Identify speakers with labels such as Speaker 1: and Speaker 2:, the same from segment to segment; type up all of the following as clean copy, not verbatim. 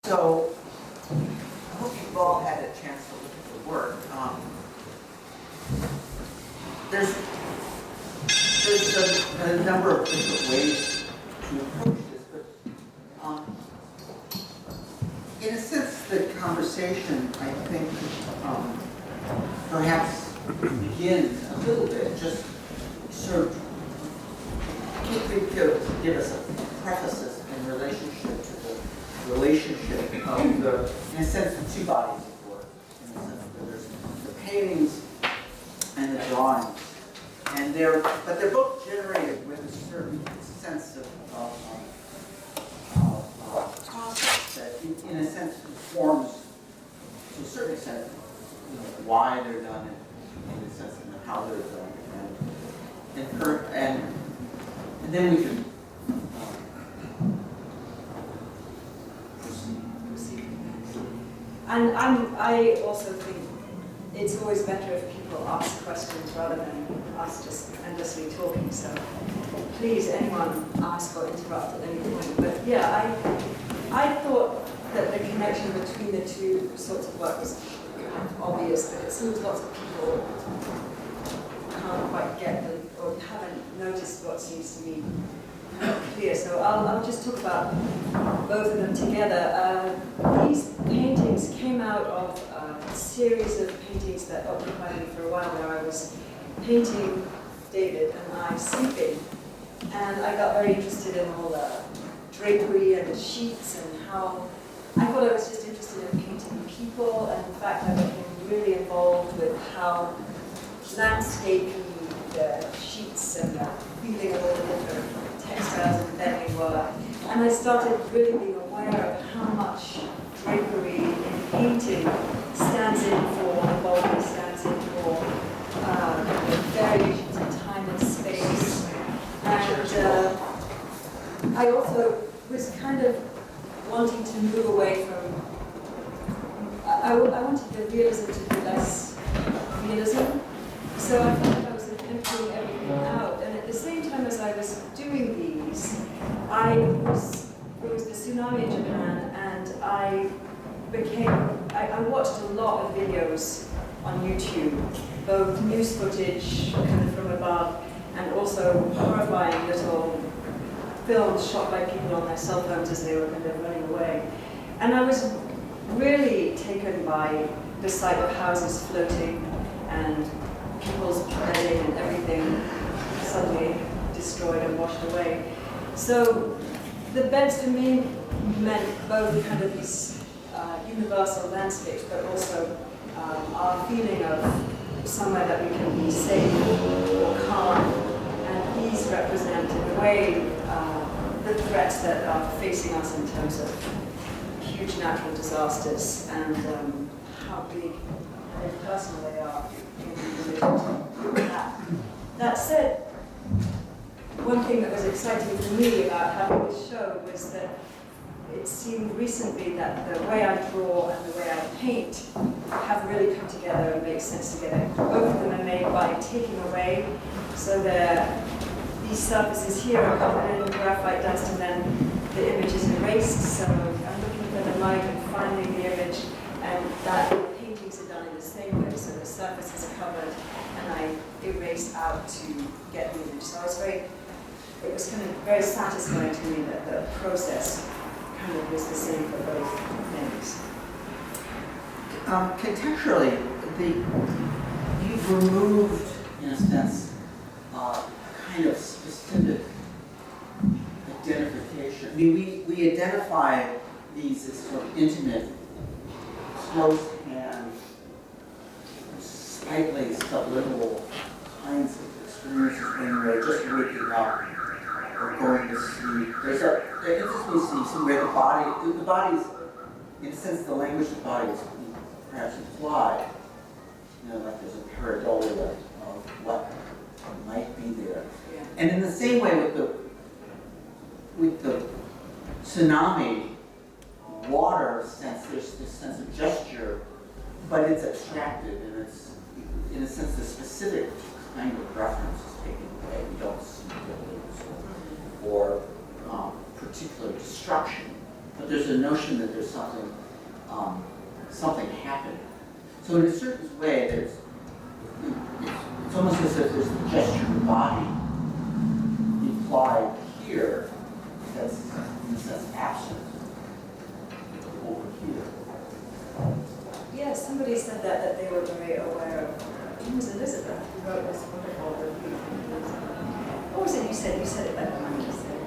Speaker 1: So, I hope you've all had a chance to look at the work. There's a number of different ways to approach this, but in a sense, the conversation, I think, perhaps begins a little bit, just sort of give us a preface in relationship to the relationship of the, in a sense, the two bodies of work. In a sense, that there's the paintings and the drawings, and they're both generated with a certain sense of process that, in a sense, informs to a certain extent, why they're done, and in a sense, how they're done, and then we can proceed.
Speaker 2: And I also think it's always better if people ask questions rather than us just endlessly talking. So please, anyone ask or interrupt at any point. But yeah, I thought that the connection between the two sorts of work was kind of obvious, but it seems lots of people can't quite get or haven't noticed what seems to me clear. So I'll just talk about both of them together. These paintings came out of a series of paintings that occupied me for a while, where I was painting David and I sleeping, and I got very interested in all the drapery and the sheets and how I thought I was just interested in painting people, and in fact I became really involved with how landscapey the sheets and the feeling of all the different textiles and bedding were. And I started really being aware of how much drapery in painting stands in for embodiment, stands in for variations in time and space. And I also was kind of wanting to move away from, I wanted the realism to be less realism. So I felt like I was emptying everything out. And at the same time as I was doing these, there was the tsunami in Japan, and I watched a lot of videos on YouTube, both news footage kind of from above, and also horrifying little films shot by people on their cell phones as they were kind of running away. And I was really taken by the sight of houses floating and people's bedding and everything suddenly destroyed and washed away. So the beds to me meant both kind of these universal landscapes, but also our feeling of somewhere that we can be safe or calm. And these represent, in a way, the threats that are facing us in terms of huge natural disasters and how big and impersonal they are in relation to that. That said, one thing that was exciting for me about having this show was that it seemed recently that the way I draw and the way I paint have really come together and make sense together. Both of them are made by taking away, so these surfaces here are covered in graphite dust, and then the image is erased. So I'm looking for the light and finding the image, and that the paintings are done in the same way. So the surface is covered, and I erase out to get the image. So it was kind of very satisfying to me that the process kind of was the same for both things.
Speaker 1: Contextually, you've removed, in a sense, kind of specific identification. I mean, we identify these as sort of intimate, close-hand, slightly subliminal kinds of experiences when we're just waking up or going to sleep. There interests me to see somewhere the body's, in a sense, the language of the body is perhaps implied. Like there's a pareidolia of what might be there.
Speaker 2: Yeah.
Speaker 1: And in the same way with the tsunami water sense, there's this sense of gesture, but it's abstracted, and it's, in a sense, the specific kind of reference is taken away. We don't see buildings or particular destruction but there's a notion that there's something, something happening. So in a certain way, it's almost as if there's a gesture of the body implied here that's, in a sense, absent over here.
Speaker 2: Yeah, somebody said that they were very aware of, it was Elizabeth who wrote this wonderful review. What was it you said? You said it better than I just said.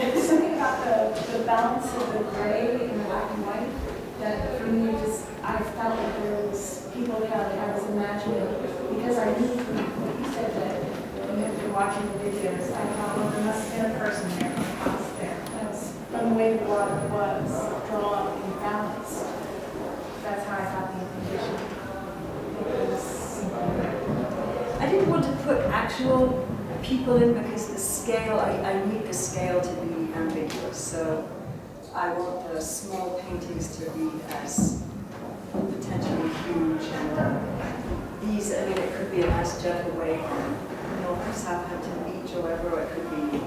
Speaker 3: It was something about the balance of the gray and the black and white that for me just, I felt like there was people there that I was imagining, because I knew from what you said that when you were watching the videos, I thought, well, there must have been a person there, a house there. That was from the way the water was drawn and balanced. That's how I thought the implication was simple.
Speaker 2: I didn't want to put actual people in because the scale, I need the scale to be ambiguous. So I want the small paintings to be as potentially huge, and these, I mean, it could be a nice jet away from North of Southampton Beach or wherever, or it could be,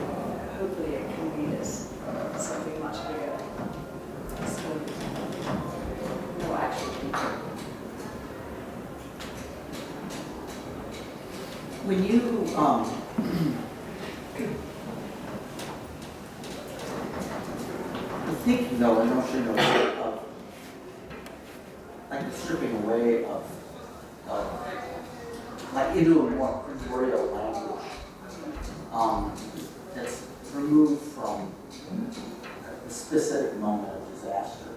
Speaker 2: hopefully it can be this, something much bigger. So, no actual people.
Speaker 1: When you think, though, a notion of like the stripping away of like into a more pictorial language that's removed from the specific moment of disaster,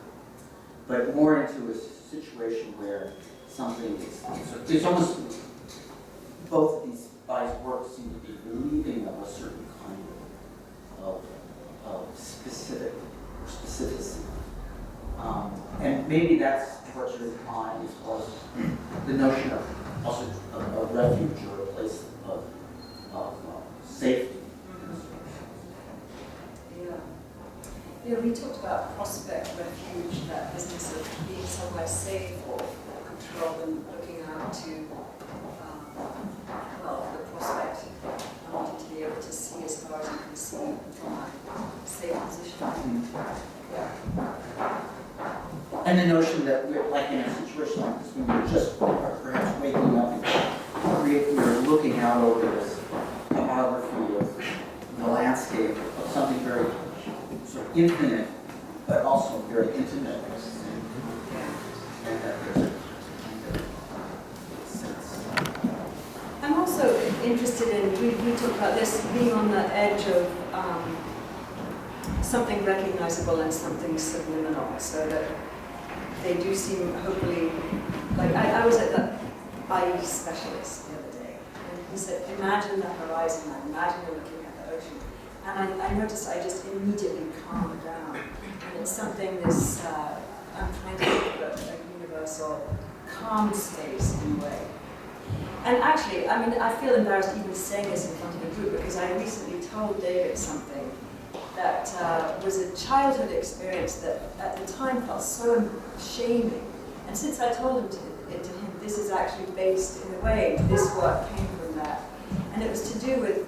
Speaker 1: but more into a situation where something is, it's almost, both of these guys' works seem to be relieving of a certain kind of specificity. And maybe that's what you're implying, as well as the notion of also a refuge or a place of safety.
Speaker 2: Yeah. Yeah, we talked about prospect refuge, that business of being somewhere safe or controlled and looking out to, well, the prospect. I wanted to be able to see as far as you can see from a safe position. Yeah.
Speaker 1: And the notion that we're, like in a situation like this, when we're just perhaps waking up and we're looking out over this topography of the landscape of something very sort of infinite, but also very intimate. And that there's a kind of sense.
Speaker 2: I'm also interested in, we talked about this, being on the edge of something recognizable and something subliminal, so that they do seem, hopefully, like I was at the IE specialist the other day, and he said, imagine the horizon, imagine you're looking at the ocean. And I noticed I just immediately calmed down. And it's something this, I'm trying to think of a universal calm space in a way. And actually, I mean, I feel embarrassed even saying this in front of a group, because I recently told David something that was a childhood experience that at the time felt so shaming. And since I told it to him, this is actually based in a way, this work came from that. And it was to do with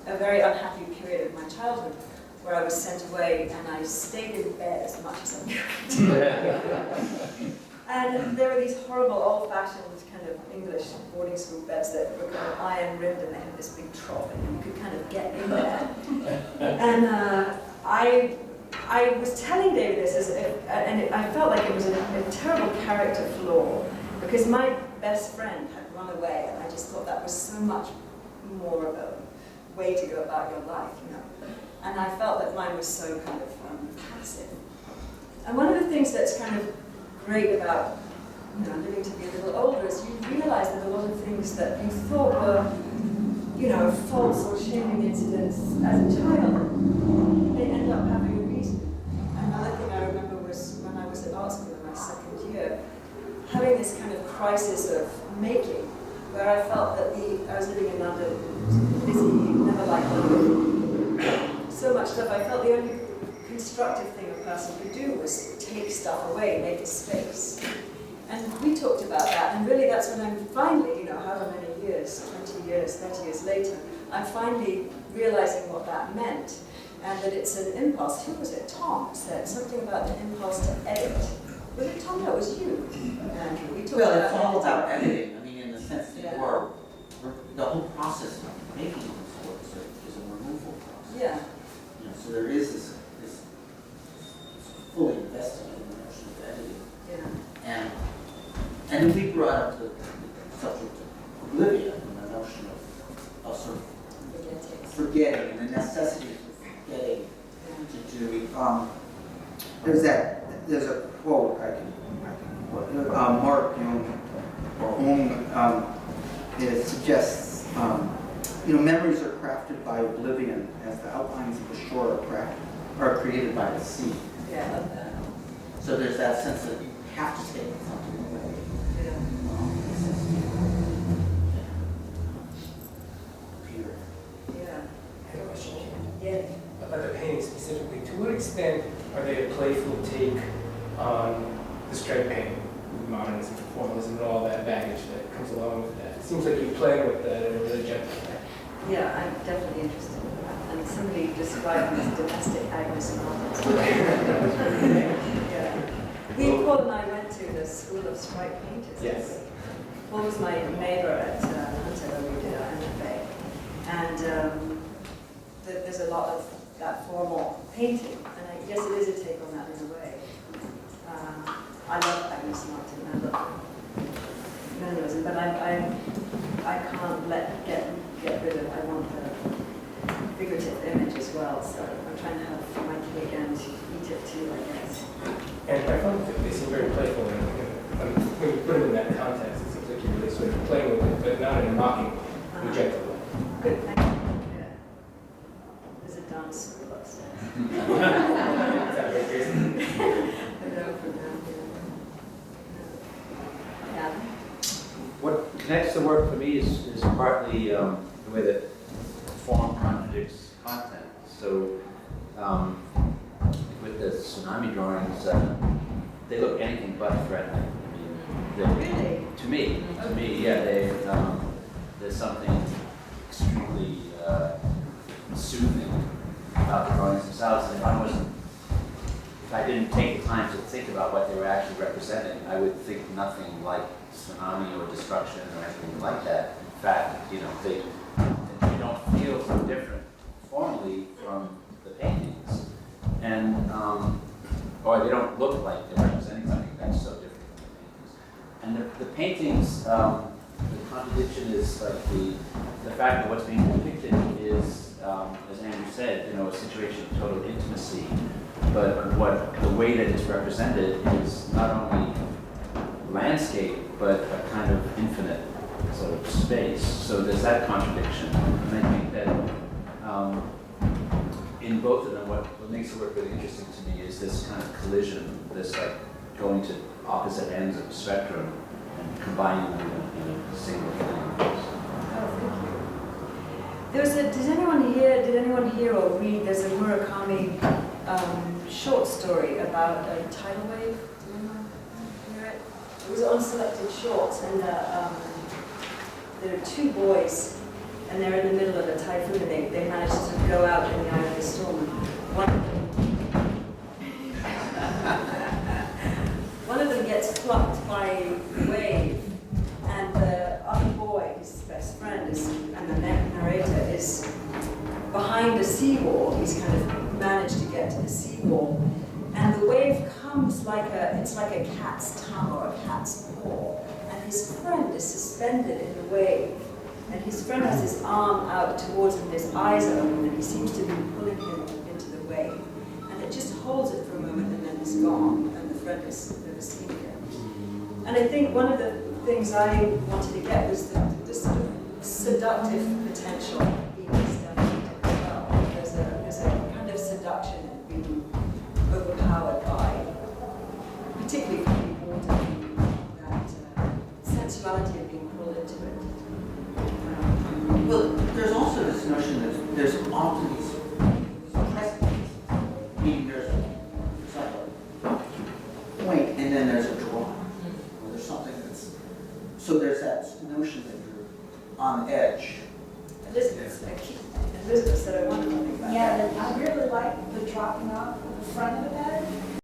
Speaker 2: a very unhappy period of my childhood where I was sent away and I stayed in bed as much as I could. And there were these horrible old-fashioned kind of English boarding school beds that were kind of iron-rimmed, and they had this big trough and you could kind of get in there. And I was telling David this as if, and I felt like it was a terrible character flaw, because my best friend had run away, and I just thought that was so much more of a way to go about your life, you know. And I felt that mine was so kind of passive. And one of the things that's kind of great about, you know, living to be a little older is you realize that a lot of things that you thought were, you know, false or shaming incidents as a child, they end up having a reason. Another thing I remember was when I was at art school in my second year, having this kind of crisis of making, where I felt that I was living in London, busy, never liked London. So much stuff, I felt the only constructive thing a person could do was take stuff away, make a space. And we talked about that, and really that's when I'm finally, you know, however many years, 20 years, 30 years later, I'm finally realizing what that meant. and that it's an impulse. Who was it? Tom said something about the impulse to edit. Was it Tom? No, it was you, Andrew. We talked
Speaker 1: Well,
Speaker 2: about
Speaker 1: it's all
Speaker 2: editing.
Speaker 1: about editing. I mean, in the sense that
Speaker 2: Yeah.
Speaker 1: you are, the whole process of making this work is a removal process.
Speaker 2: Yeah.
Speaker 1: You know, so there is this fully invested in the notion of editing.
Speaker 2: Yeah.
Speaker 1: And we brought up the subject of oblivion and the notion of sort of forgetting and the necessity for forgetting to do. There's a quote I can quote. Mark Jung, it suggests, memories are crafted by oblivion as the outlines of the shore are created by the sea.
Speaker 2: Yeah, I love that.
Speaker 1: So there's that sense that you have to take something away.
Speaker 2: Yeah.
Speaker 1: Peter.
Speaker 2: Yeah.
Speaker 4: I have a question.
Speaker 2: Yeah.
Speaker 4: About the painting specifically, to what extent are they a playful take on the stripe painting, modernism, formalism, and all that baggage that comes along with that? It seems like you're playing with that in a really gentle way.
Speaker 2: Yeah, I'm definitely interested in that. And somebody described me as domestic Agnes Martin. Yeah. Paul and I went to the School of Stripe Painters.
Speaker 4: Yes.
Speaker 2: Paul was my neighbor at Hunter when we did our MFA. And there's a lot of that formal painting. And I guess it is a take on that in a way. I love Agnes Martin. I love minimalism, but I can't get rid of. I want the figurative image as well. So I'm trying to have my cake and eat it too, I guess.
Speaker 4: And I found that they seem very playful, and when you put it in that context, it seems like you're really sort of playing with it, but not in a mocking way, in a gentle way.
Speaker 2: Good, thank you. Yeah. There's a dance school upstairs.
Speaker 4: Is that very crazy?
Speaker 2: I know from down here. Yeah.
Speaker 5: What connects the work for me is partly the way that form contradicts content. So with the tsunami drawings, they look anything but threatening. I mean,
Speaker 2: Really?
Speaker 5: to me, yeah, there's something extremely soothing about the drawings themselves. And if I didn't take the time to think about what they were actually representing, I would think nothing like tsunami or destruction or anything like that. In fact, they don't feel so different formally from the paintings, and or they don't look like they're representing something that's so different from the paintings. And the contradiction is like the fact that what's being depicted is, as Andrew said, a situation of total intimacy. But the way that it's represented is not only landscape, but a kind of infinite sort of space. So there's that contradiction. And I think that in both of them, what makes the work really interesting to me is this kind of collision, this like going to opposite ends of the spectrum and combining them in a single thing.
Speaker 2: Oh, thank you. Did anyone hear or read, there's a Murakami short story about a tidal wave. Did anyone hear it? It was on Selected Shorts, and there are two boys, and they're in the middle of a typhoon, and they managed to sort of go out in the eye of the storm. One of them gets plucked by a wave, and the other boy, his best friend, and the narrator is behind a seawall. He's kind of managed to get to the seawall, and the wave comes it's like a cat's tongue or a cat's paw, and his friend is suspended in the wave, and his friend has his arm out towards him, his eyes are open, and he seems to be pulling him into the wave, and it just holds it for a moment, and then it's gone, and the friend is never seen again. And I think one of the things I wanted to get was the sort of seductive potential of being studied as well. There's a kind of seduction in being overpowered by, particularly from water, that sensuality of being pulled into it.
Speaker 1: Well, there's also this notion that there's often these precedents, meaning there's a point and then there's a draw, or there's something that's, so there's that notion that you're on the edge